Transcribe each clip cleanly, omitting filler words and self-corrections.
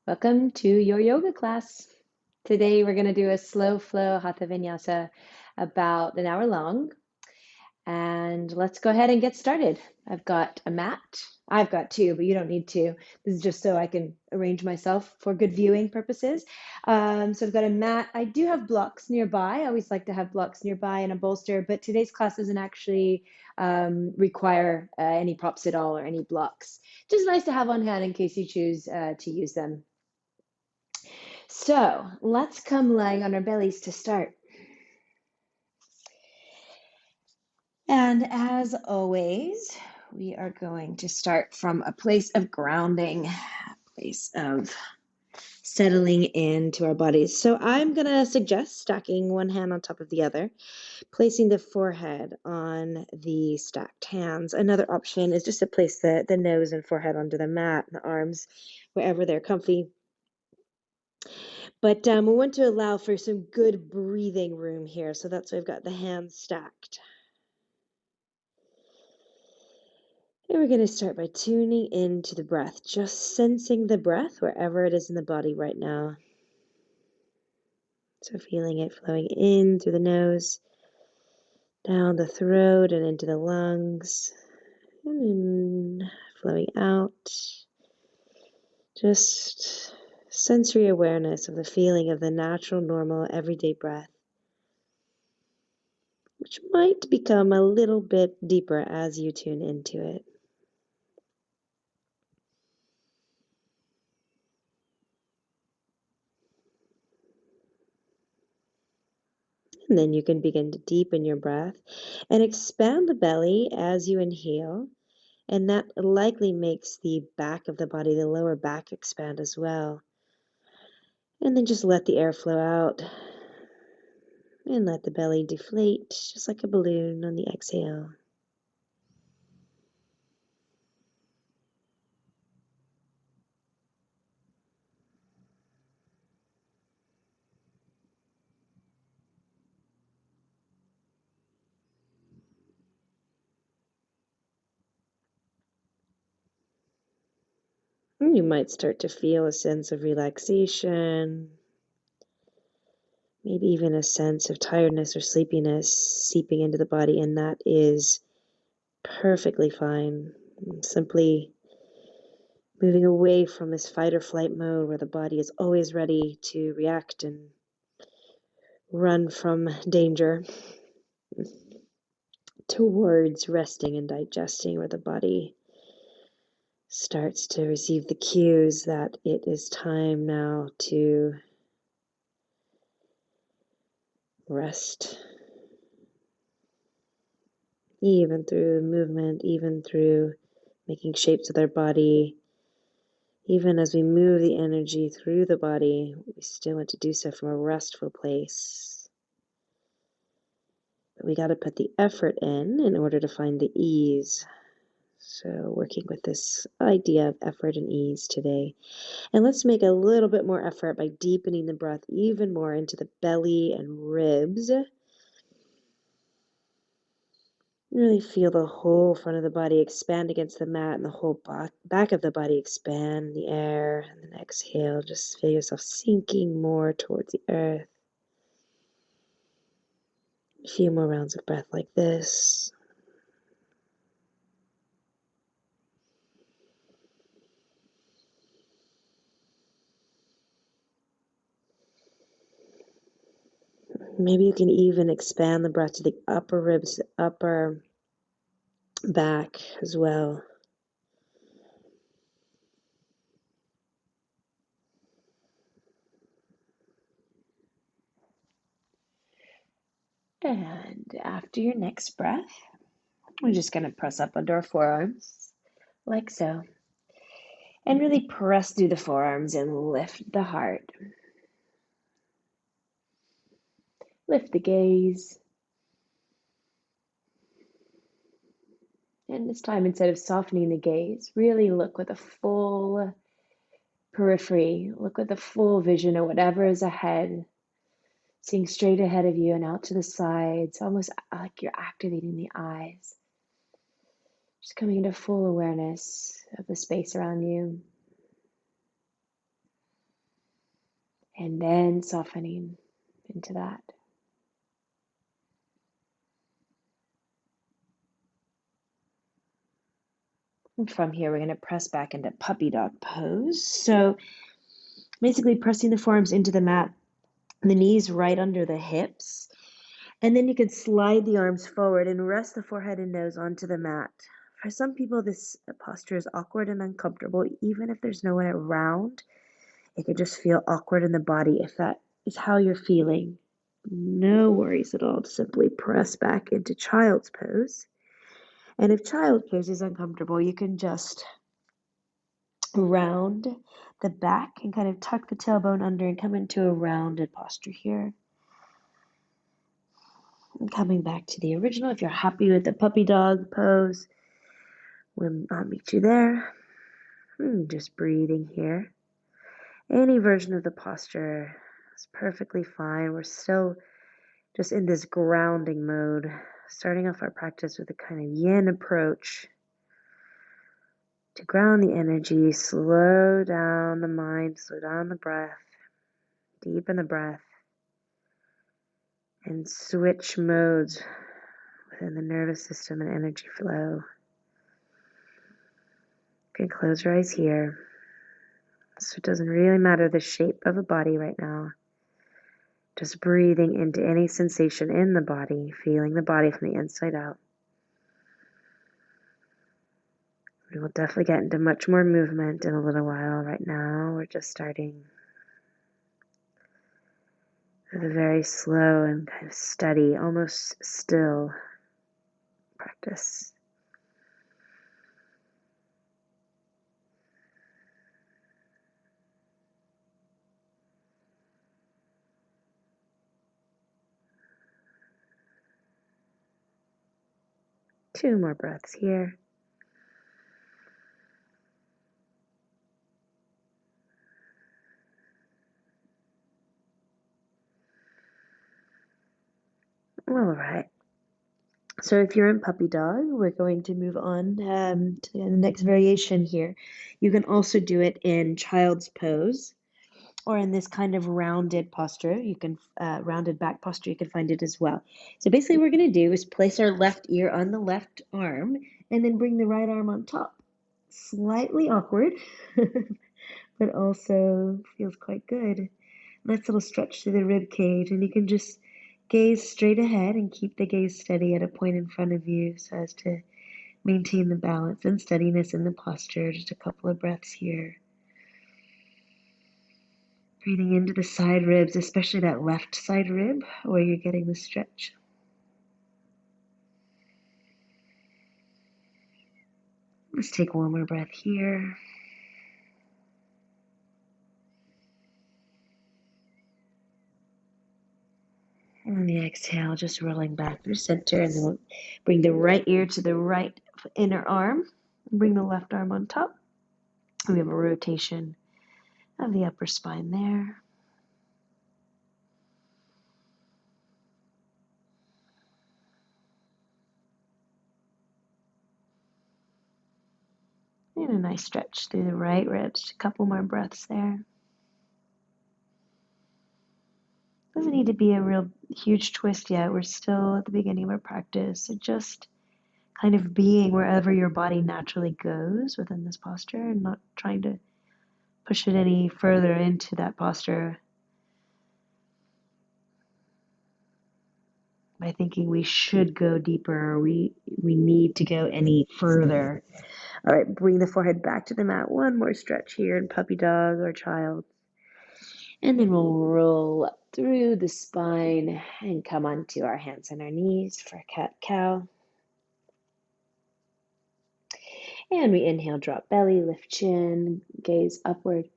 Welcome to your yoga class. Today we're going to do a slow flow Hatha Vinyasa about an hour long. And let's go ahead and get started. I've got a mat. I've got two, but you don't need two. This is just so I can arrange myself for good viewing purposes. So I've got a mat. I do have blocks nearby. I always like to have blocks nearby and a bolster, but today's class doesn't actually require any props at all or any blocks. Just nice to have on hand in case you choose to use them. So let's come lying on our bellies to start. And as always, we are going to start from a place of grounding, a place of settling into our bodies. So I'm going to suggest stacking one hand on top of the other, placing the forehead on the stacked hands. Another option is just to place the nose and forehead onto the mat and the arms wherever they're comfy. But we want to allow for some good breathing room here. So that's why I've got the hands stacked. And we're going to start by tuning into the breath, just sensing the breath wherever it is in the body right now. So feeling it flowing in through the nose, down the throat and into the lungs, and then flowing out. Just sensory awareness of the feeling of the natural, normal, everyday breath, which might become a little bit deeper as you tune into it. And then you can begin to deepen your breath and expand the belly as you inhale. And that likely makes the back of the body, the lower back, expand as well. And then just let the air flow out and let the belly deflate just like a balloon on the exhale. And you might start to feel a sense of relaxation, maybe even a sense of tiredness or sleepiness seeping into the body, and that is perfectly fine. Simply moving away from this fight or flight mode where the body is always ready to react and run from danger, towards resting and digesting, where the body starts to receive the cues that it is time now to rest, even through movement, even through making shapes of their body. Even as we move the energy through the body, we still want to do so from a restful place. But we got to put the effort in order to find the ease. So working with this idea of effort and ease today. And let's make a little bit more effort by deepening the breath even more into the belly and ribs. Really feel the whole front of the body expand against the mat and the whole back of the body expand in the air. And then exhale, just feel yourself sinking more towards the earth. A few more rounds of breath like this. Maybe you can even expand the breath to the upper ribs, the upper back as well. And after your next breath, we're just going to press up under our forearms, like so. And really press through the forearms and lift the heart. Lift the gaze. And this time, instead of softening the gaze, really look with a full periphery. Look with a full vision of whatever is ahead. Seeing straight ahead of you and out to the sides, almost like you're activating the eyes. Just coming into full awareness of the space around you. and then softening into that. And from here, we're going to press back into puppy dog pose. So basically pressing the forearms into the mat, the knees right under the hips. And then you can slide the arms forward and rest the forehead and nose onto the mat. For some people, this posture is awkward and uncomfortable, even if there's no one around. It could just feel awkward in the body if that is how you're feeling. No worries at all. Simply press back into child's pose. And if child's pose is uncomfortable, you can just round the back and kind of tuck the tailbone under and come into a rounded posture here. And coming back to the original, if you're happy with the puppy dog pose, I'll meet you there. Just breathing here. Any version of the posture is perfectly fine. We're still just in this grounding mode, starting off our practice with a kind of yin approach to ground the energy, slow down the mind, slow down the breath, deepen the breath, and switch modes within the nervous system and energy flow. You can close your eyes here. So it doesn't really matter the shape of the body right now. Just breathing into any sensation in the body, feeling the body from the inside out. We will definitely get into much more movement in a little while. Right now, we're just starting with a very slow and kind of steady, almost still practice. Two more breaths here. All right. So if you're in puppy dog, we're going to move on to the next variation here. You can also do it in child's pose or in this kind of rounded posture. You can rounded back posture. You can find it as well. So basically, what we're going to do is place our left ear on the left arm and then bring the right arm on top. Slightly awkward, but also feels quite good. Nice little stretch through the rib cage, and you can just gaze straight ahead and keep the gaze steady at a point in front of you so as to maintain the balance and steadiness in the posture. Just a couple of breaths here. Breathing into the side ribs, especially that left side rib where you're getting the stretch. Let's take one more breath here. And on the exhale, just rolling back through center, and then we'll bring the right ear to the right inner arm. Bring the left arm on top. We have a rotation of the upper spine there. And a nice stretch through the right ribs. A couple more breaths there. Doesn't need to be a real huge twist yet. We're still at the beginning of our practice. So just kind of being wherever your body naturally goes within this posture and not trying to push it any further into that posture by thinking we should go deeper or we need to go any further. All right, bring the forehead back to the mat. One more stretch here in puppy dog or child. And then we'll roll up through the spine and come onto our hands and our knees for cat-cow. And we inhale, drop belly, lift chin, gaze upward.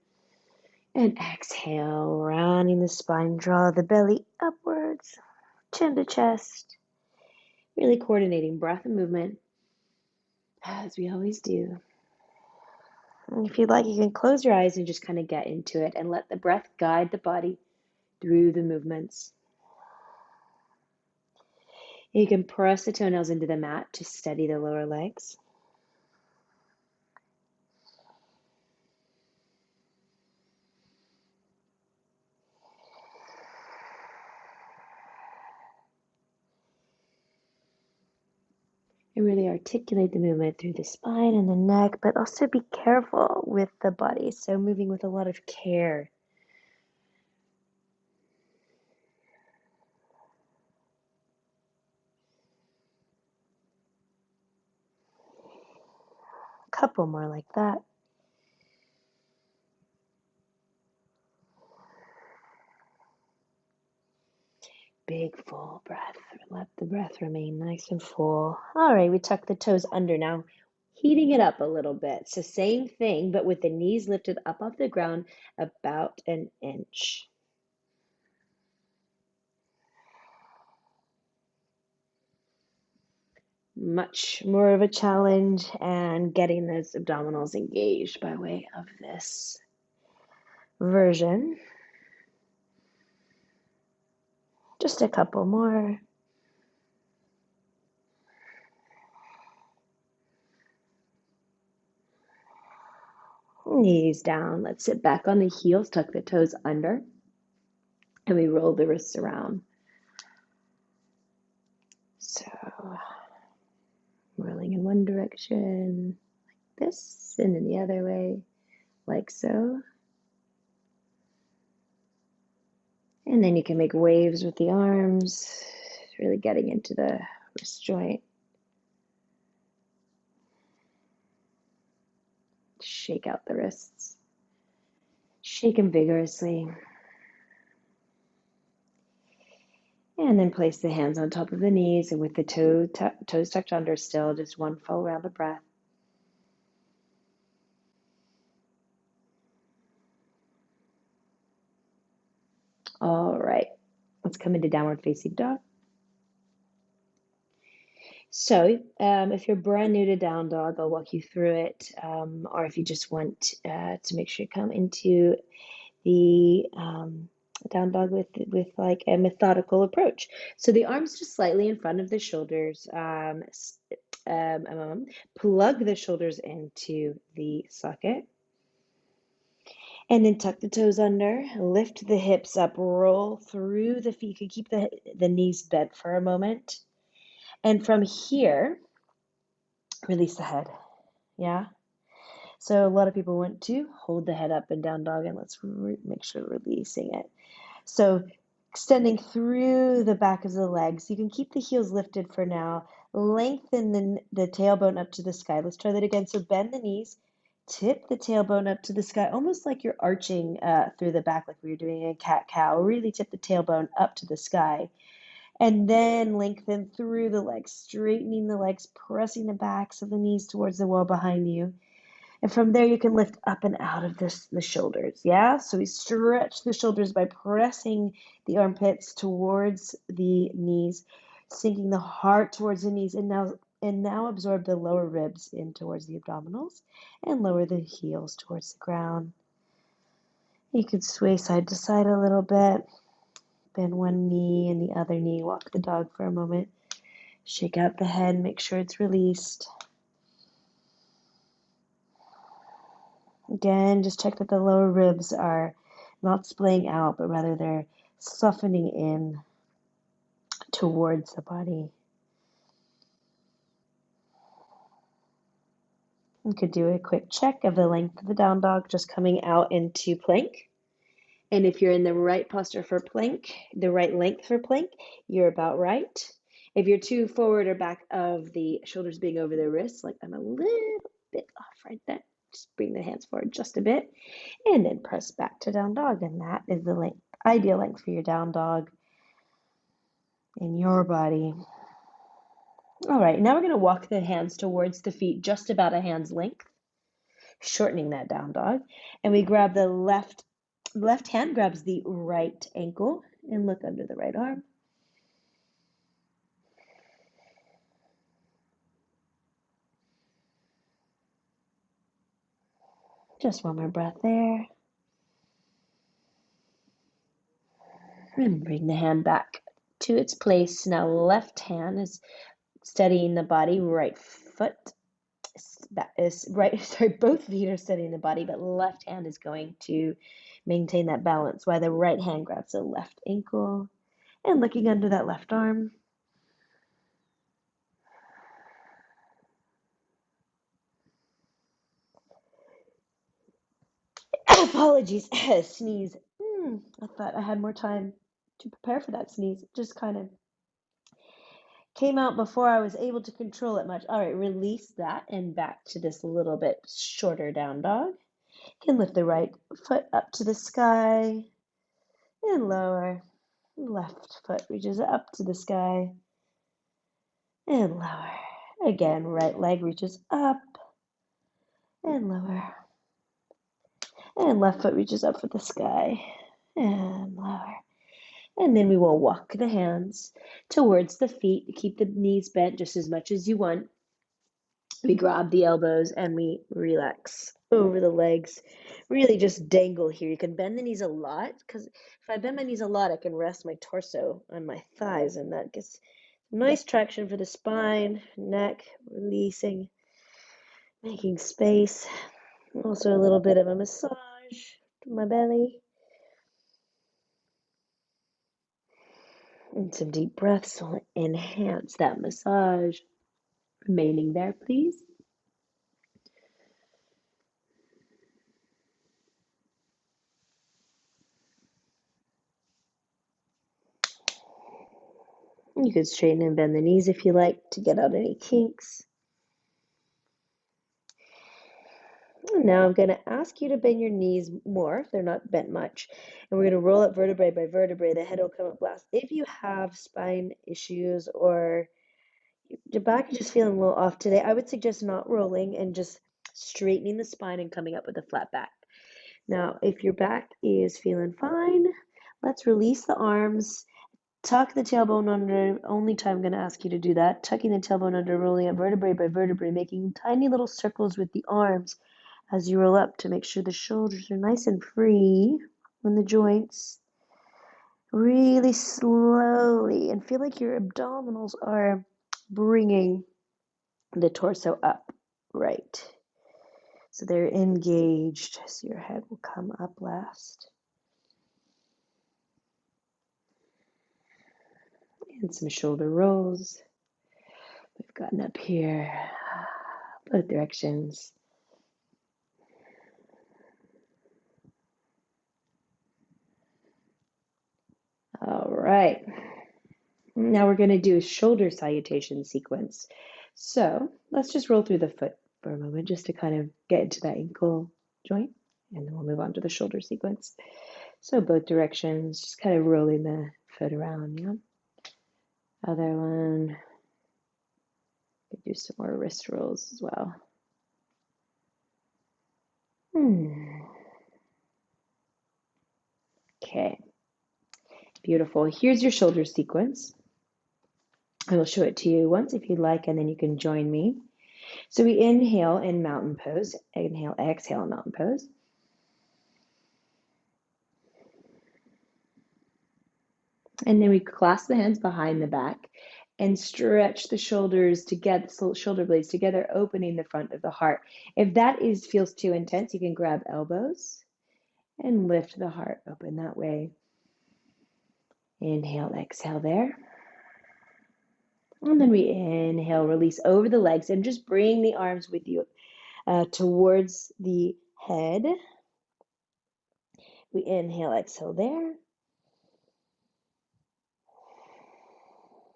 And exhale, rounding the spine, draw the belly upwards, chin to chest. Really coordinating breath and movement, as we always do. And if you'd like, you can close your eyes and just kind of get into it and let the breath guide the body through the movements. You can press the toenails into the mat to steady the lower legs. And really articulate the movement through the spine and the neck, but also be careful with the body. So moving with a lot of care. A couple more like that. Big full breath. Let the breath remain nice and full. All right, we tuck the toes under now, heating it up a little bit. So same thing, but with the knees lifted up off the ground about an inch. Much more of a challenge and getting those abdominals engaged by way of this version. Just a couple more. Knees down. Let's sit back on the heels, tuck the toes under, and we roll the wrists around. So, rolling in one direction, like this, and in the other way, like so. And then you can make waves with the arms, really getting into the wrist joint. Shake out the wrists. Shake them vigorously. And then place the hands on top of the knees and with the toes tucked under still, just one full round of breath. All right, let's come into downward facing dog. So if you're brand new to down dog, I'll walk you through it. Or if you just want to make sure you come into the down dog with like a methodical approach. So the arms just slightly in front of the shoulders. Plug the shoulders into the socket. And then tuck the toes under, lift the hips up, roll through the feet. You can keep the knees bent for a moment. And from here, release the head. Yeah. So a lot of people want to hold the head up in down dog, and let's make sure we're releasing it. So extending through the back of the legs. You can keep the heels lifted for now. Lengthen the tailbone up to the sky. Let's try that again. So bend the knees, tip the tailbone up to the sky, almost like you're arching through the back, like we were doing a cat-cow. Really tip the tailbone up to the sky. And then lengthen through the legs, straightening the legs, pressing the backs of the knees towards the wall behind you. And from there, you can lift up and out of the shoulders. Yeah. So we stretch the shoulders by pressing the armpits towards the knees, sinking the heart towards the knees, and now absorb the lower ribs in towards the abdominals and lower the heels towards the ground. You can sway side to side a little bit. Bend one knee and the other knee. Walk the dog for a moment. Shake out the head. Make sure it's released. Again, just check that the lower ribs are not splaying out, but rather they're softening in towards the body. You could do a quick check of the length of the down dog, just coming out into plank. And if you're in the right posture for plank, the right length for plank, you're about right. If you're too forward or back of the shoulders being over the wrists, like I'm a little bit off right there, just bring the hands forward just a bit and then press back to down dog. And that is the length, ideal length for your down dog in your body. All right, now we're going to walk the hands towards the feet, just about a hand's length, shortening that down dog. And we grab the left hand grabs the right ankle and look under the right arm. Just one more breath there. And bring the hand back to its place. Now left hand is steadying the body, right foot is right, sorry, both feet are steadying the body, but left hand is going to maintain that balance while the right hand grabs the left ankle and looking under that left arm. Apologies, sneeze. I thought I had more time to prepare for that sneeze. It just kind of came out before I was able to control it much. All right, release that and back to this little bit shorter down dog. You can lift the right foot up to the sky and lower. Left foot reaches up to the sky and lower. Again, right leg reaches up and lower. And left foot reaches up for the sky and lower. And then we will walk the hands towards the feet. Keep the knees bent just as much as you want. We grab the elbows and we relax over the legs. Really just dangle here. You can bend the knees a lot because if I bend my knees a lot, I can rest my torso on my thighs, and that gets nice traction for the spine, neck, releasing, making space. Also a little bit of a massage to my belly. And some deep breaths will enhance that massage. Remaining there, please. You could straighten and bend the knees if you like to get out any kinks. Now I'm going to ask you to bend your knees more if they're not bent much. And we're going to roll up vertebrae by vertebrae. The head will come up last. If you have spine issues or your back is just feeling a little off today, I would suggest not rolling and just straightening the spine and coming up with a flat back. Now, if your back is feeling fine, let's release the arms. Tuck the tailbone under. Only time I'm going to ask you to do that. Tucking the tailbone under, rolling up vertebrae by vertebrae, making tiny little circles with the arms as you roll up to make sure the shoulders are nice and free in the joints. Really slowly, and feel like your abdominals are bringing the torso up, right? So they're engaged. So your head will come up last. And some shoulder rolls. We've gotten up here, both directions. All right. Now we're going to do a shoulder salutation sequence. So let's just roll through the foot for a moment just to kind of get into that ankle joint, and then we'll move on to the shoulder sequence. So both directions, just kind of rolling the foot around, yeah. Other one. Could do some more wrist rolls as well. Okay, beautiful. Here's your shoulder sequence. I will show it to you once if you'd like, and then you can join me. So we inhale in mountain pose. Inhale, exhale in mountain pose. And then we clasp the hands behind the back and stretch the shoulders together, shoulder blades together, opening the front of the heart. If that feels too intense, you can grab elbows and lift the heart open that way. Inhale, exhale there. And then we inhale, release over the legs, and just bring the arms with you towards the head. We inhale, exhale there.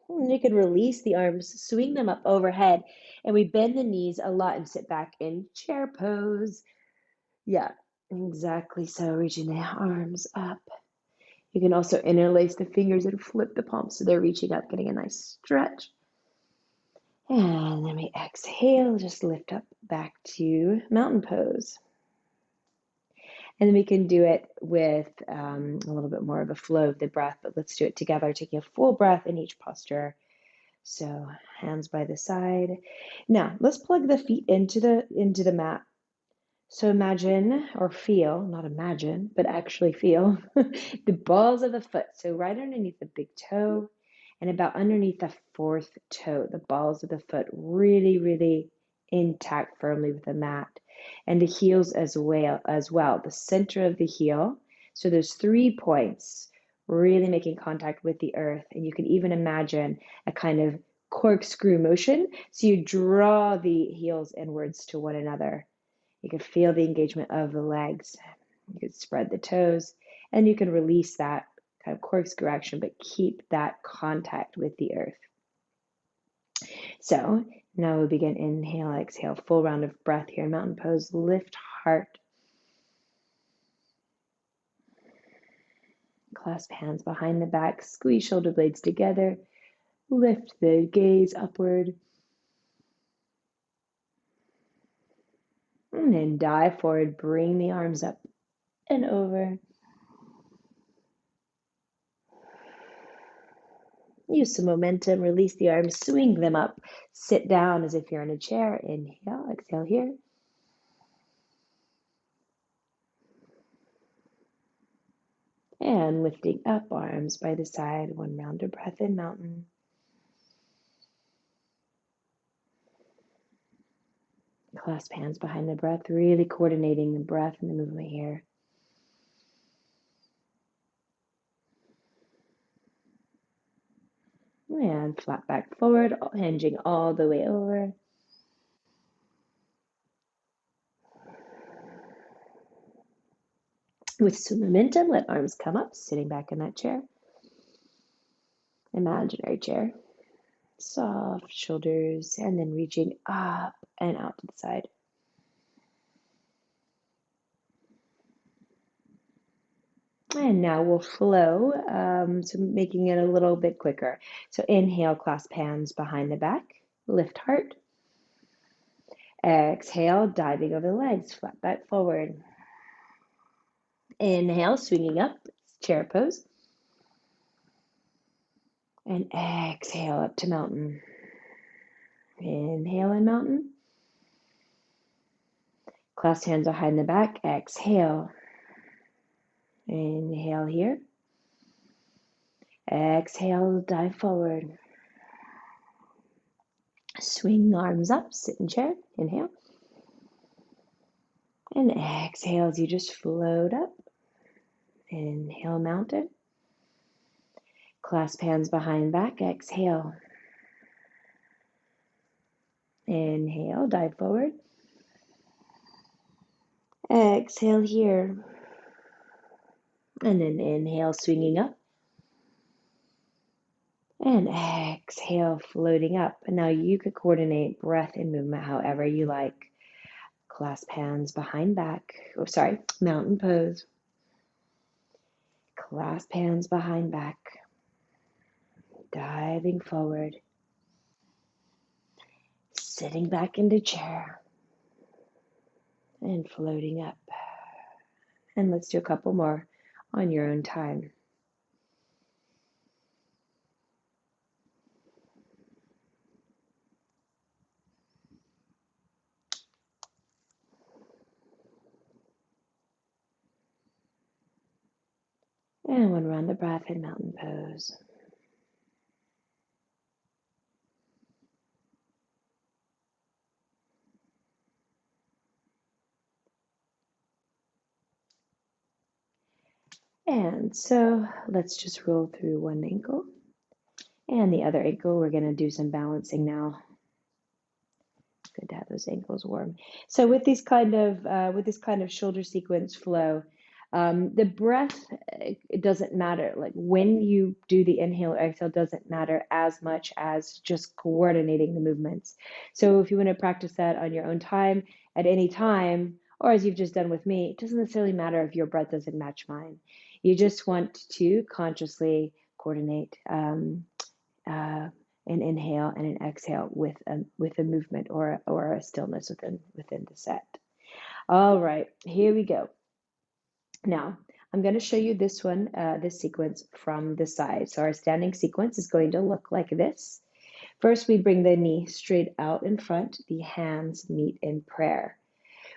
And you can release the arms, swing them up overhead, and we bend the knees a lot and sit back in chair pose. Yeah, exactly so, reaching the arms up. You can also interlace the fingers and flip the palms so they're reaching up, getting a nice stretch. And then we exhale, just lift up back to mountain pose. And then we can do it with a little bit more of a flow of the breath, but let's do it together, taking a full breath in each posture. So hands by the side. Now let's plug the feet into the mat. So imagine or feel, not imagine, but actually feel the balls of the foot. So right underneath the big toe and about underneath the fourth toe, the balls of the foot really, really intact firmly with the mat. And the heels as well. The center of the heel. So there's 3 points really making contact with the earth. And you can even imagine a kind of corkscrew motion. So you draw the heels inwards to one another. You can feel the engagement of the legs. You can spread the toes, and you can release that kind of corkscrew action, but keep that contact with the earth. So now we'll begin inhale, exhale, full round of breath here in mountain pose. Lift heart. Clasp hands behind the back, squeeze shoulder blades together. Lift the gaze upward. And then dive forward, bring the arms up and over. Use some momentum, release the arms, swing them up. Sit down as if you're in a chair. Inhale, exhale here. And lifting up, arms by the side, one round of breath in mountain. Clasp hands behind the breath, really coordinating the breath and the movement here. And flat back forward, hinging all the way over. With some momentum, let arms come up, sitting back in that chair. Imaginary chair. Soft shoulders, and then reaching up and out to the side. And now we'll flow, so making it a little bit quicker. So inhale, clasp hands behind the back, lift heart. Exhale, diving over the legs, flat back forward. Inhale, swinging up, chair pose. And exhale up to mountain. Inhale in mountain. Clasp hands behind the back, exhale. Inhale here. Exhale, dive forward. Swing arms up, sit in chair, inhale. And exhale as you just float up. Inhale, mountain. Clasp hands behind back, exhale. Inhale, dive forward. Exhale here. And then inhale, swinging up. And exhale, floating up. And now you could coordinate breath and movement however you like. Clasp hands behind back. Oh, sorry, mountain pose. Clasp hands behind back. Diving forward. Sitting back into chair. And floating up. And let's do a couple more on your own time. And one round of breath in mountain pose. And so let's just roll through one ankle and the other ankle. We're going to do some balancing now. Good to have those ankles warm. So with this kind of shoulder sequence flow, the breath, it doesn't matter. Like when you do the inhale or exhale, doesn't matter as much as just coordinating the movements. So if you want to practice that on your own time, at any time, or as you've just done with me, it doesn't necessarily matter if your breath doesn't match mine. You just want to consciously coordinate an inhale and an exhale with a movement or a stillness within the set. All right, here we go. Now, I'm going to show you this sequence from the side. So our standing sequence is going to look like this. First, we bring the knee straight out in front. The hands meet in prayer.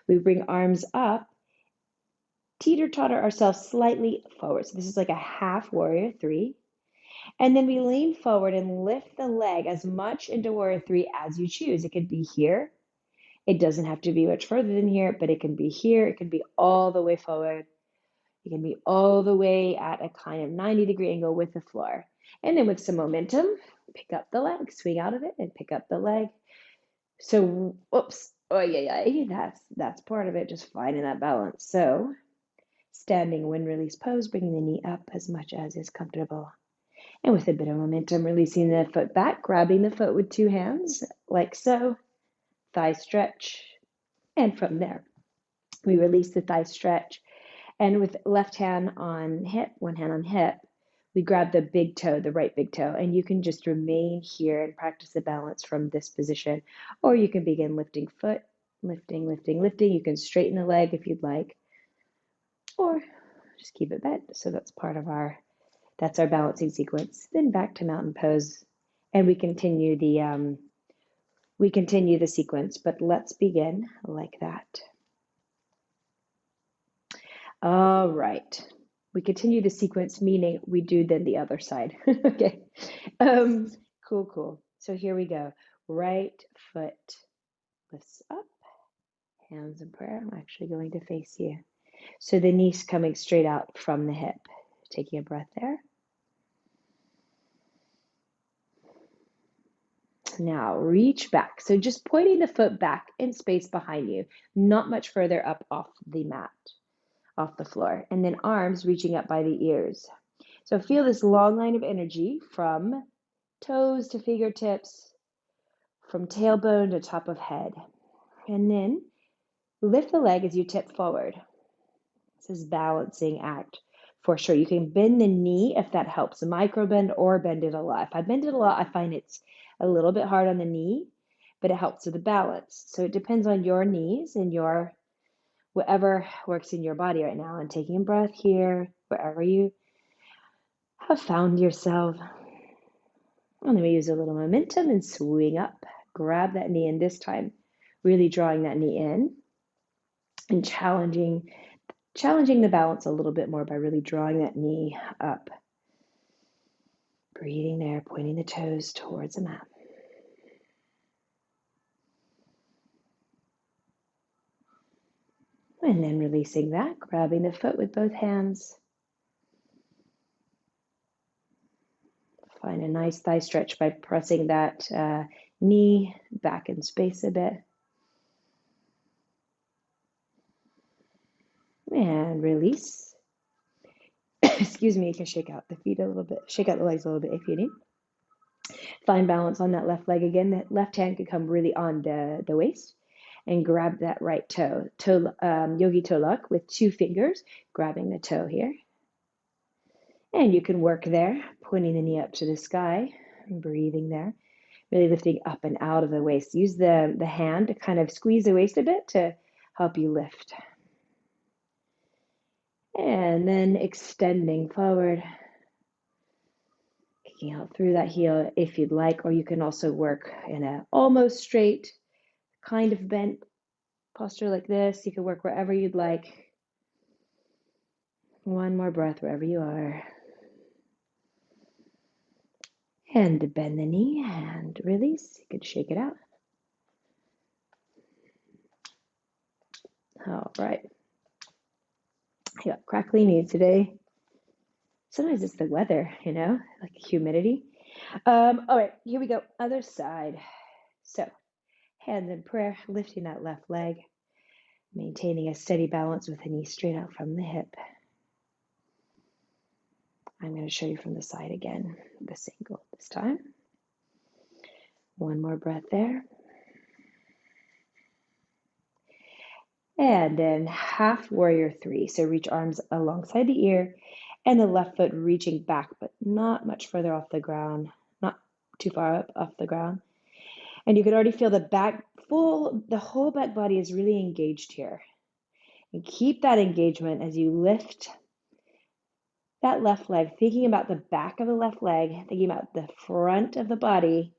We bring arms up, teeter-totter ourselves slightly forward. So this is like a half warrior three. And then we lean forward and lift the leg as much into warrior three as you choose. It could be here. It doesn't have to be much further than here, but it can be here. It can be all the way forward. It can be all the way at a kind of 90-degree angle with the floor. And then with some momentum, pick up the leg, swing out of it and pick up the leg. So, oops, oh yeah, that's part of it, just finding that balance. So Standing wind release pose, bringing the knee up as much as is comfortable. And with a bit of momentum, releasing the foot back, grabbing the foot with 2 hands, like so, thigh stretch. And from there, we release the thigh stretch. And with left hand on hip, one hand on hip, we grab the big toe, the right big toe, and you can just remain here and practice the balance from this position. Or you can begin lifting foot, lifting, lifting, lifting. You can straighten the leg if you'd like, or just keep it bent. So that's that's our balancing sequence. Then back to mountain pose, and we continue the sequence, but let's begin like that. All right. We continue the sequence, meaning we do then the other side. Okay. Cool. So here we go. Right foot lifts up, hands in prayer. I'm actually going to face you. So the knee's coming straight out from the hip. Taking a breath there. Now reach back. So just pointing the foot back in space behind you, not much further up off the mat, off the floor. And then arms reaching up by the ears. So feel this long line of energy from toes to fingertips, from tailbone to top of head. And then lift the leg as you tip forward. This is balancing act for sure. You can bend the knee if that helps, a micro bend or bend it a lot. If I bend it a lot, I find it's a little bit hard on the knee, but it helps with the balance. So it depends on your knees and your whatever works in your body right now. And taking a breath here, wherever you have found yourself. And then we use a little momentum and swing up. Grab that knee in this time, really drawing that knee in and challenging the balance a little bit more by really drawing that knee up. Breathing there, pointing the toes towards the mat. And then releasing that, grabbing the foot with both hands. Find a nice thigh stretch by pressing that knee back in space a bit. And release. Excuse me, you can shake out the feet a little bit, shake out the legs a little bit if you need. Find balance on that left leg again. That left hand could come really on the waist and grab that right toe. Yogi toe lock with 2 fingers, grabbing the toe here. And you can work there, pointing the knee up to the sky, and breathing there, really lifting up and out of the waist. Use the hand to kind of squeeze the waist a bit to help you lift. And then extending forward, kicking out through that heel if you'd like, or you can also work in an almost straight, kind of bent posture like this. You can work wherever you'd like. One more breath wherever you are. And bend the knee and release. You can shake it out. All right. I got crackly knees today. Sometimes it's the weather, like humidity. All right, here we go. Other side. So, hands in prayer, lifting that left leg, maintaining a steady balance with the knee straight out from the hip. I'm going to show you from the side again, this angle this time. One more breath there. And then half warrior 3. So reach arms alongside the ear and the left foot reaching back, but not much further off the ground, not too far up off the ground. And you can already feel the whole back body is really engaged here. And keep that engagement as you lift that left leg, thinking about the back of the left leg, thinking about the front of the body,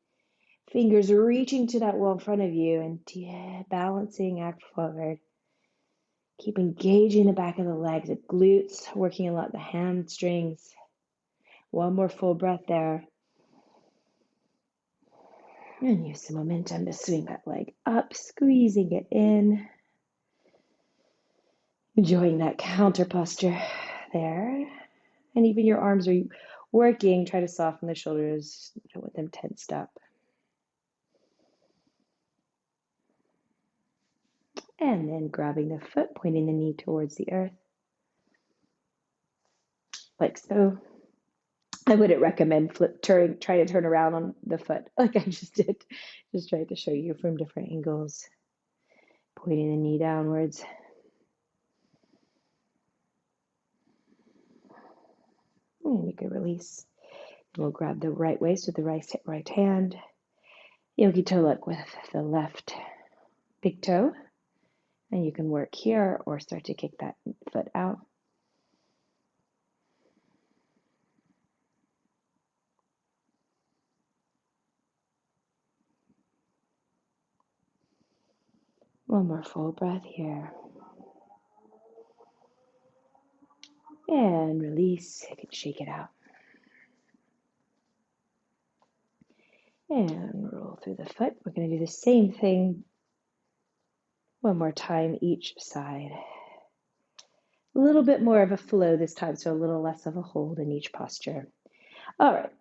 fingers reaching to that wall in front of you and balancing act forward. Keep engaging the back of the legs, the glutes, working a lot the hamstrings. One more full breath there. And use some momentum to swing that leg up, squeezing it in. Enjoying that counter posture there. And even your arms are working. Try to soften the shoulders. Don't want them tensed up. And then grabbing the foot, pointing the knee towards the earth. like so. I wouldn't recommend try to turn around on the foot like I just did. Just tried to show you from different angles, pointing the knee downwards. And you can release. We'll grab the right waist with the right hand. Yogi toe look with the left big toe. And you can work here or start to kick that foot out. One more full breath here. And release. You can shake it out. And roll through the foot. We're going to do the same thing one more time each side. A little bit more of a flow this time, so a little less of a hold in each posture. All right,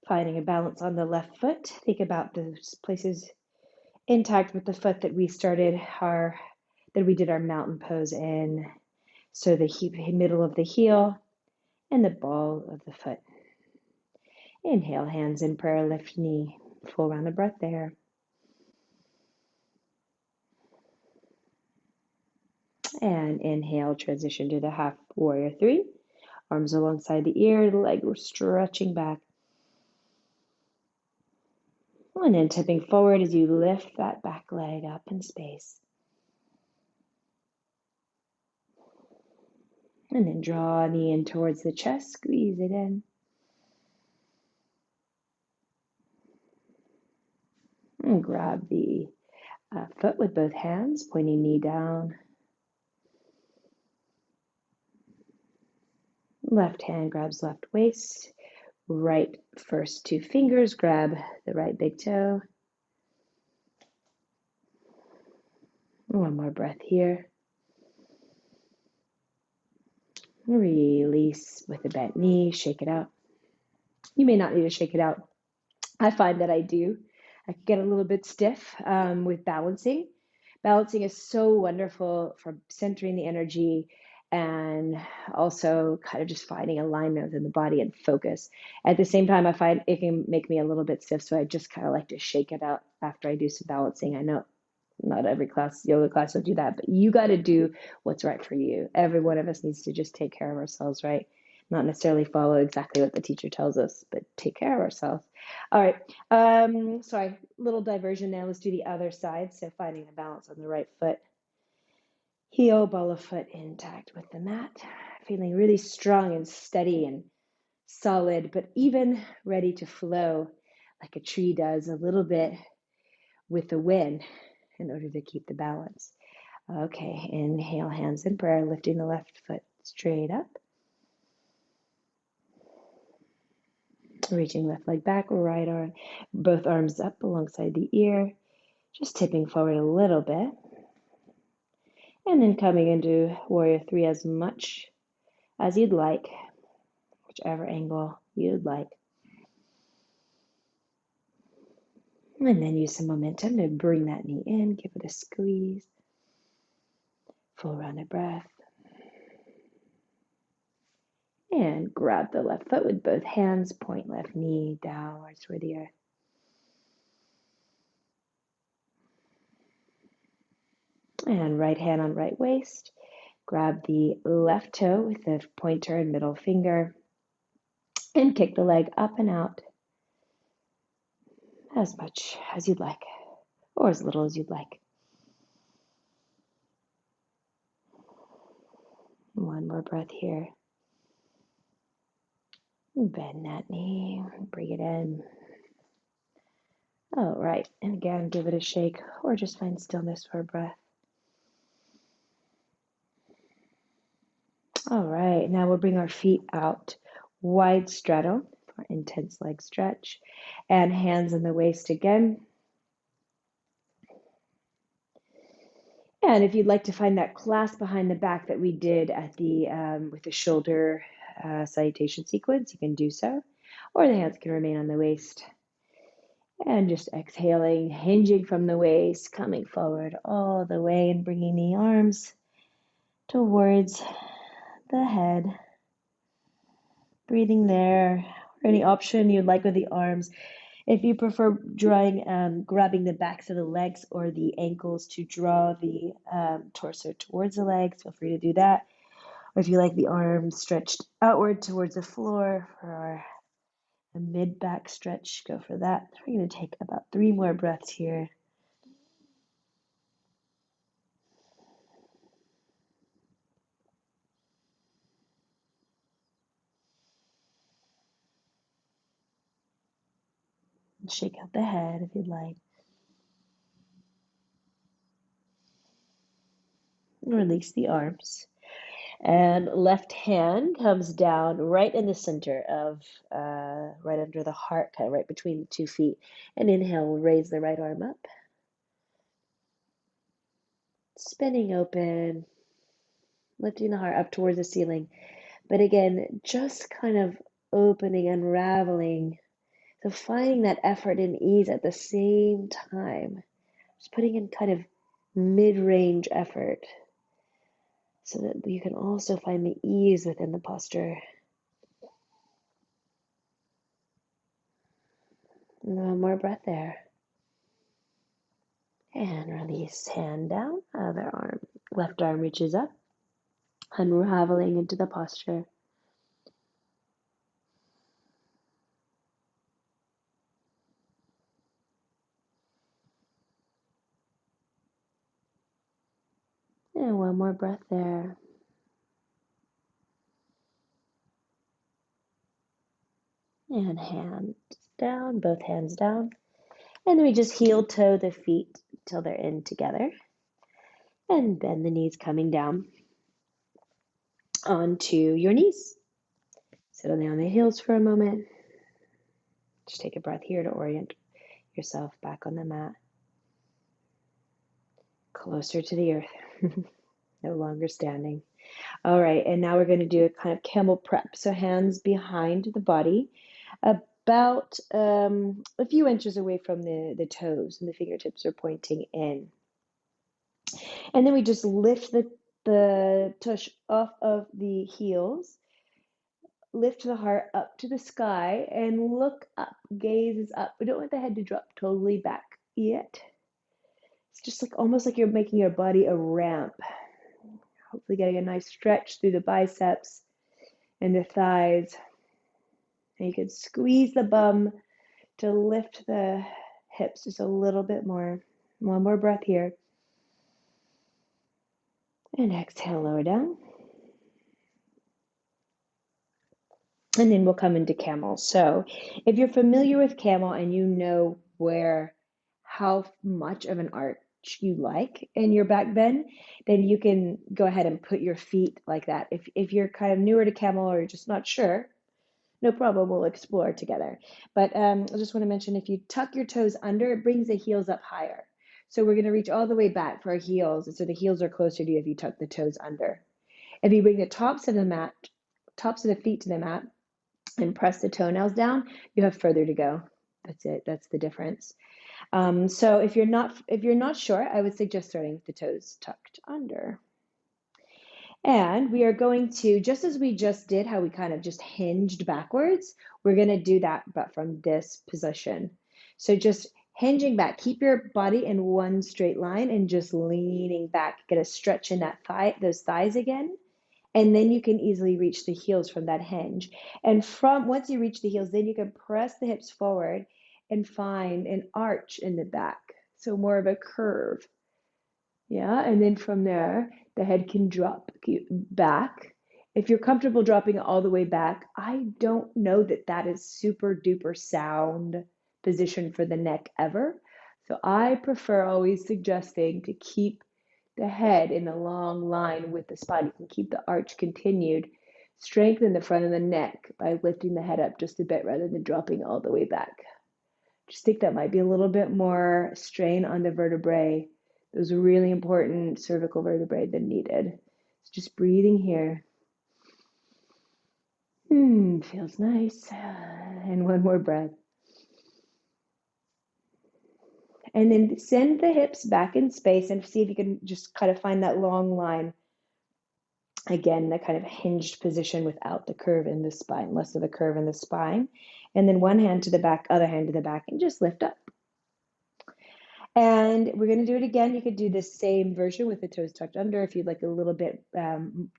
finding a balance on the left foot. Think about those places intact with the foot that we did our mountain pose in. So the middle of the heel and the ball of the foot. Inhale, hands in prayer, lift knee. Full round of breath there. And inhale, transition to the half warrior three. Arms alongside the ear, the leg stretching back. And then tipping forward as you lift that back leg up in space. And then draw a knee in towards the chest, squeeze it in. And grab the foot with both hands, pointing knee down. Left hand grabs left waist. Right first two fingers grab the right big toe. One more breath here. Release with a bent knee, shake it out. You may not need to shake it out. I find that I do. I get a little bit stiff with balancing. Balancing is so wonderful for centering the energy and also kind of just finding alignment within the body and focus. At the same time, I find it can make me a little bit stiff, so I just kind of like to shake it out after I do some balancing. I know not every yoga class will do that, but you got to do what's right for you. Every one of us needs to just take care of ourselves, right? Not necessarily follow exactly what the teacher tells us, but take care of ourselves. All right. Sorry, little diversion now. Let's do the other side. So finding a balance on the right foot. Heel, ball of foot intact with the mat. Feeling really strong and steady and solid, but even ready to flow like a tree does a little bit with the wind in order to keep the balance. Okay, inhale, hands in prayer, lifting the left foot straight up. Reaching left leg back, right arm, both arms up alongside the ear. Just tipping forward a little bit. And then coming into warrior three as much as you'd like, whichever angle you'd like. And then use some momentum to bring that knee in, give it a squeeze. Full round of breath. And grab the left foot with both hands, point left knee downwards toward the earth. And right hand on right waist. Grab the left toe with the pointer and middle finger and kick the leg up and out as much as you'd like, or as little as you'd like. One more breath here. Bend that knee, bring it in. All right, and again, give it a shake or just find stillness for a breath. All right, now we'll bring our feet out, wide straddle for intense leg stretch, and hands in the waist again. And if you'd like to find that clasp behind the back that we did at the with the shoulder salutation sequence, you can do so, or the hands can remain on the waist. And just exhaling, hinging from the waist, coming forward all the way and bringing the arms towards the head. Breathing there. Or any option you'd like with the arms. If you prefer grabbing the backs of the legs or the ankles to draw the torso towards the legs, feel free to do that. Or if you like the arms stretched outward towards the floor for a mid-back stretch, go for that. We're going to take about 3 more breaths here. And shake out the head if you'd like. And release the arms. And left hand comes down right in the center of, right under the heart, kind of right between the 2 feet. And inhale, we'll raise the right arm up. Spinning open, lifting the heart up towards the ceiling. But again, just kind of opening, unraveling. So finding that effort and ease at the same time. Just putting in kind of mid-range effort so that you can also find the ease within the posture. One more breath there. And release, hand down, other arm. Left arm reaches up, unraveling into the posture. And one more breath there. And hands down, both hands down. And then we just heel toe the feet till they're in together. And bend the knees coming down onto your knees. Sit on the heels for a moment. Just take a breath here to orient yourself back on the mat. Closer to the earth. No longer standing. All right, and now we're going to do a kind of camel prep. So hands behind the body, about a few inches away from the toes, and the fingertips are pointing in. And then we just lift the tush off of the heels, lift the heart up to the sky, and look up, gaze is up. We don't want the head to drop totally back yet. It's just like almost like you're making your body a ramp. Hopefully getting a nice stretch through the biceps and the thighs. And you can squeeze the bum to lift the hips just a little bit more. One more breath here. And exhale, lower down. And then we'll come into camel. So if you're familiar with camel and you know how much of an arch you like in your back bend, then you can go ahead and put your feet like that. If you're kind of newer to camel or you're just not sure, no problem, we'll explore together. But I just want to mention, if you tuck your toes under, it brings the heels up higher. So we're going to reach all the way back for our heels. And so the heels are closer to you if you tuck the toes under. If you bring the tops of the feet to the mat and press the toenails down, you have further to go. That's it. That's the difference. So if you're not sure, I would suggest starting with the toes tucked under. And we are going to, just as we just did, how we kind of just hinged backwards, we're going to do that, but from this position. So just hinging back, keep your body in one straight line and just leaning back, get a stretch in those thighs again. And then you can easily reach the heels from that hinge. And once you reach the heels, then you can press the hips forward and find an arch in the back. So more of a curve. Yeah, and then from there, the head can drop back. If you're comfortable dropping it all the way back, I don't know that that is super duper sound position for the neck ever. So I prefer always suggesting to keep the head in a long line with the spine. You can keep the arch continued. Strengthen the front of the neck by lifting the head up just a bit rather than dropping all the way back. Just think that might be a little bit more strain on the vertebrae, those really important cervical vertebrae than needed. So just breathing here. Feels nice. And one more breath. And then send the hips back in space and see if you can just kind of find that long line. Again, that kind of hinged position without the curve in the spine, less of a curve in the spine. And then one hand to the back, other hand to the back, and just lift up. And we're going to do it again. You could do the same version with the toes tucked under. If you'd like a little bit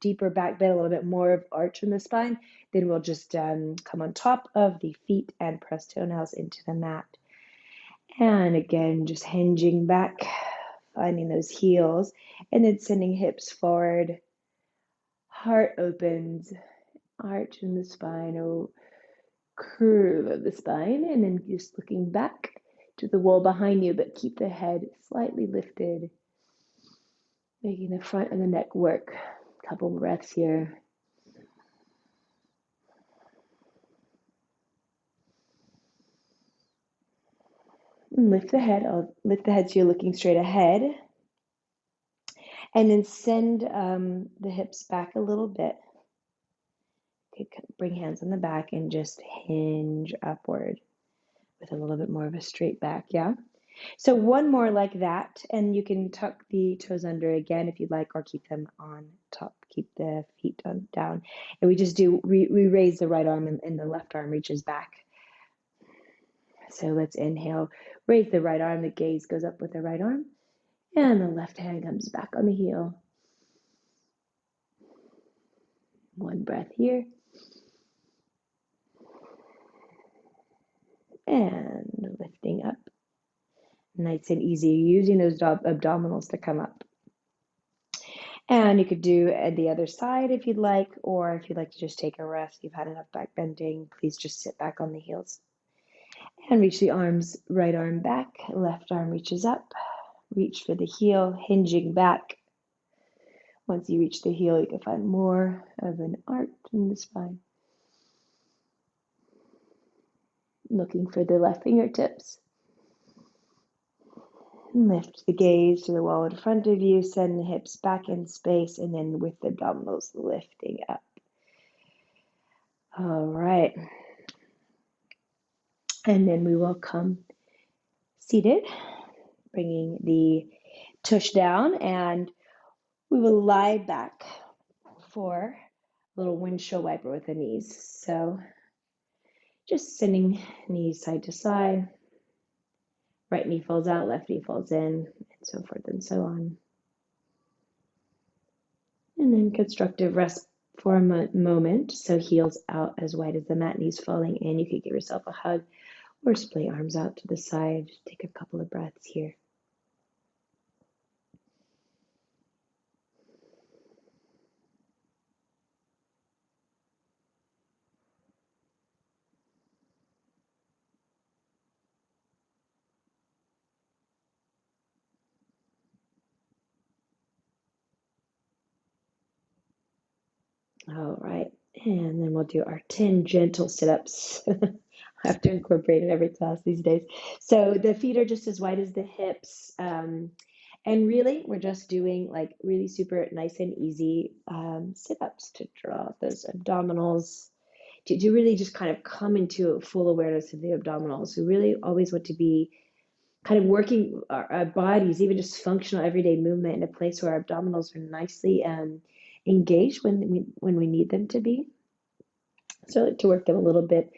deeper back bend, a little bit more of arch in the spine, then we'll just come on top of the feet and press toenails into the mat. And again, just hinging back, finding those heels, and then sending hips forward. Heart opens, arch in the spine, or curve of the spine, and then just looking back to the wall behind you, but keep the head slightly lifted, making the front of the neck work. Couple breaths here. And lift the head. I'll lift the head so you're looking straight ahead. And then send the hips back a little bit. Okay, bring hands on the back and just hinge upward with a little bit more of a straight back, yeah? So one more like that, and you can tuck the toes under again if you'd like, or keep them on top, keep the feet down. And we just do, we raise the right arm and the left arm reaches back. So let's inhale, raise the right arm, the gaze goes up with the right arm, and the left hand comes back on the heel. One breath here. And lifting up. Nice and easy, using those abdominals to come up. And you could do the other side if you'd like, or if you'd like to just take a rest, you've had enough back bending, please just sit back on the heels. And reach the arms, right arm back, left arm reaches up, reach for the heel, hinging back. Once you reach the heel, you can find more of an arch in the spine. Looking for the left fingertips. Lift the gaze to the wall in front of you, send the hips back in space, and then with the abdominals lifting up. All right. And then we will come seated, bringing the tush down, and we will lie back for a little windshield wiper with the knees. So just sending knees side to side. Right knee falls out, left knee falls in, and so forth and so on. And then constructive rest for a moment. So heels out as wide as the mat, knees falling in. You could give yourself a hug or splay arms out to the side. Take a couple of breaths here. All right, and then we'll do our 10 gentle sit-ups. I have to incorporate it every class these days. So the feet are just as wide as the hips. And really, we're just doing like really super nice and easy sit-ups to draw out those abdominals, to really just kind of come into full awareness of the abdominals. We really always want to be kind of working our bodies, even just functional everyday movement in a place where our abdominals are nicely engaged when we need them to be. So I like to work them a little bit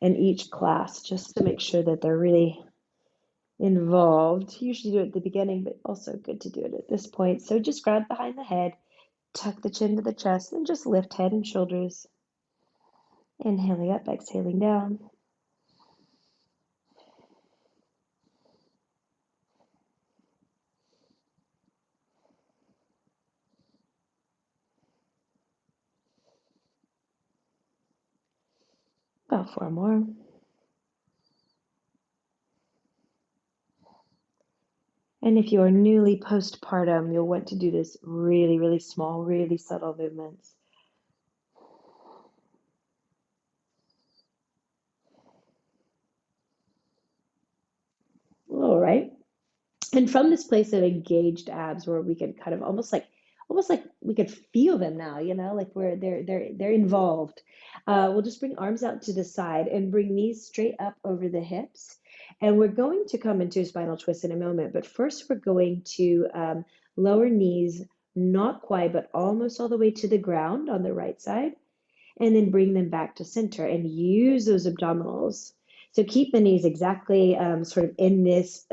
in each class just to make sure that they're really involved. Usually do it at the beginning, but also good to do it at this point. So just grab behind the head, tuck the chin to the chest, and just lift head and shoulders. Inhaling up, exhaling down. About 4 more. And if you are newly postpartum, you'll want to do this really, really small, really subtle movements. All right. And from this place of engaged abs where we can kind of almost like we could feel them now, you know, like where they're involved. We'll just bring arms out to the side and bring knees straight up over the hips. And we're going to come into a spinal twist in a moment, but first we're going to lower knees, not quite, but almost all the way to the ground on the right side, and then bring them back to center and use those abdominals. So keep the knees exactly sort of in this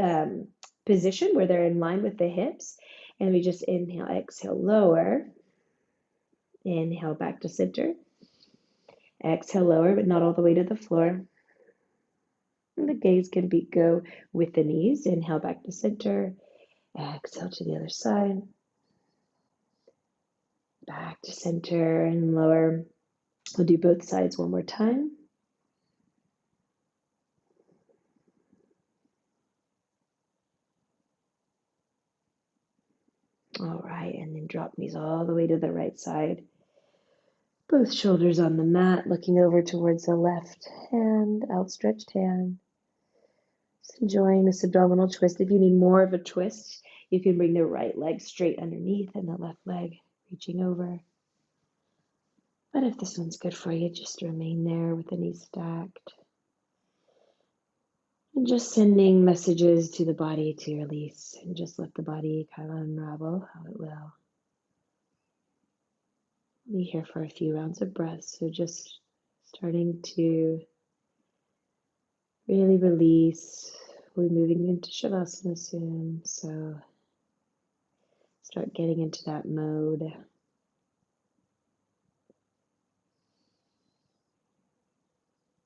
position where they're in line with the hips. And we just inhale, exhale, lower. Inhale back to center. Exhale, lower, but not all the way to the floor. And the gaze can go with the knees. Inhale back to center. Exhale to the other side. Back to center and lower. We'll do both sides one more time. All right, and then drop knees all the way to the right side. Both shoulders on the mat, looking over towards the left hand, outstretched hand. Just enjoying this abdominal twist. If you need more of a twist, you can bring the right leg straight underneath and the left leg reaching over. But if this one's good for you, just remain there with the knees stacked. And just sending messages to the body to release and just let the body kind of unravel how it will. Be here for a few rounds of breath, so just starting to really release. We're moving into Shavasana soon, so start getting into that mode.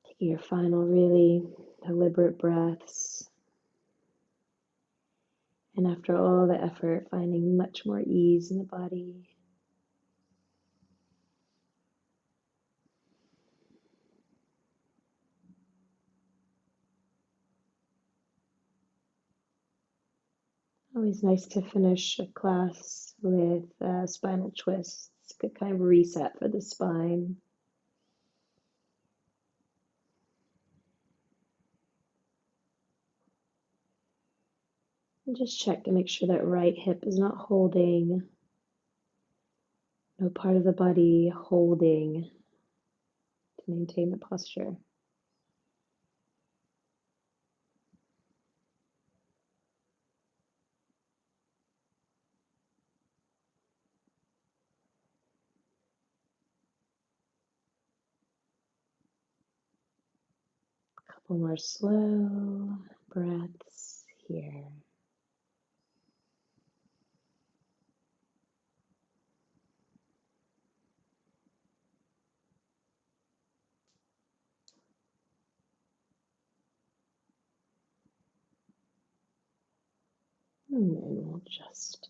Taking your final really deliberate breaths. And after all the effort, finding much more ease in the body. Always nice to finish a class with spinal twists. Good kind of reset for the spine. And just check to make sure that right hip is not holding. No part of the body holding to maintain the posture. Couple more slow breaths here. And then we'll just,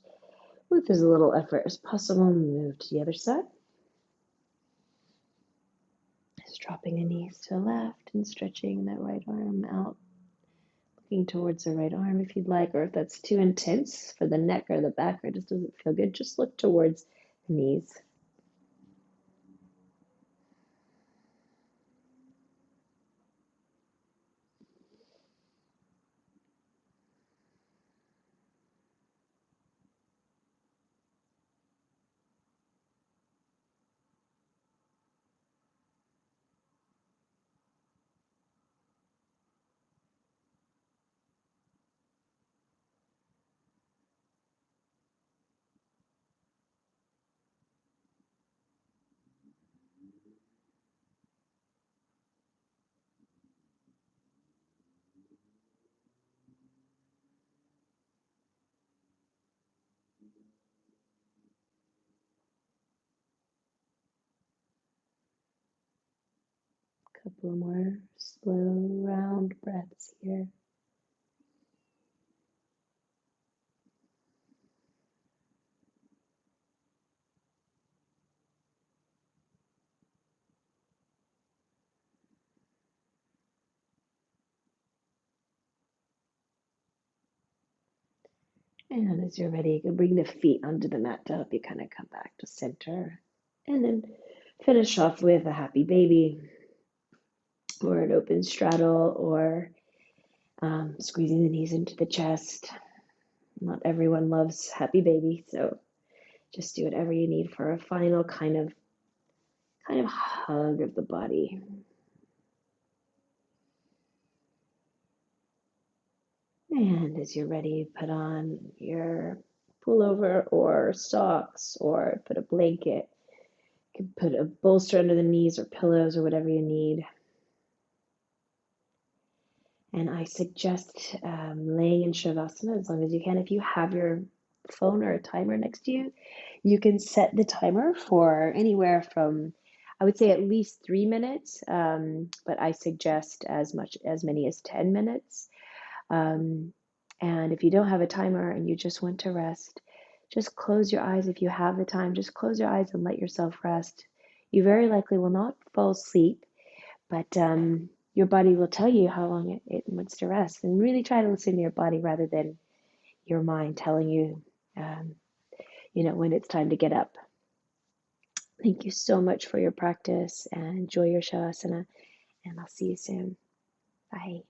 with as little effort as possible, move to the other side. Just dropping the knees to the left and stretching that right arm out. Looking towards the right arm if you'd like, or if that's too intense for the neck or the back or just doesn't feel good, just look towards the knees. Couple more slow round breaths here. And as you're ready, you can bring the feet onto the mat to help you kind of come back to center. And then finish off with a happy baby or an open straddle or squeezing the knees into the chest. Not everyone loves happy baby, so just do whatever you need for a final kind of hug of the body. And as you're ready, put on your pullover or socks or put a blanket. You can put a bolster under the knees or pillows or whatever you need. And I suggest laying in Shavasana as long as you can. If you have your phone or a timer next to you, you can set the timer for anywhere from, I would say, at least 3 minutes, but I suggest as many as 10 minutes. Um, and if you don't have a timer and you just want to rest, just close your eyes. If you have the time, just close your eyes and let yourself rest. You very likely will not fall asleep, but your body will tell you how long it wants to rest. And really try to listen to your body rather than your mind telling you, um, when it's time to get up. Thank you so much for your practice and enjoy your Shavasana, and I'll see you soon. Bye.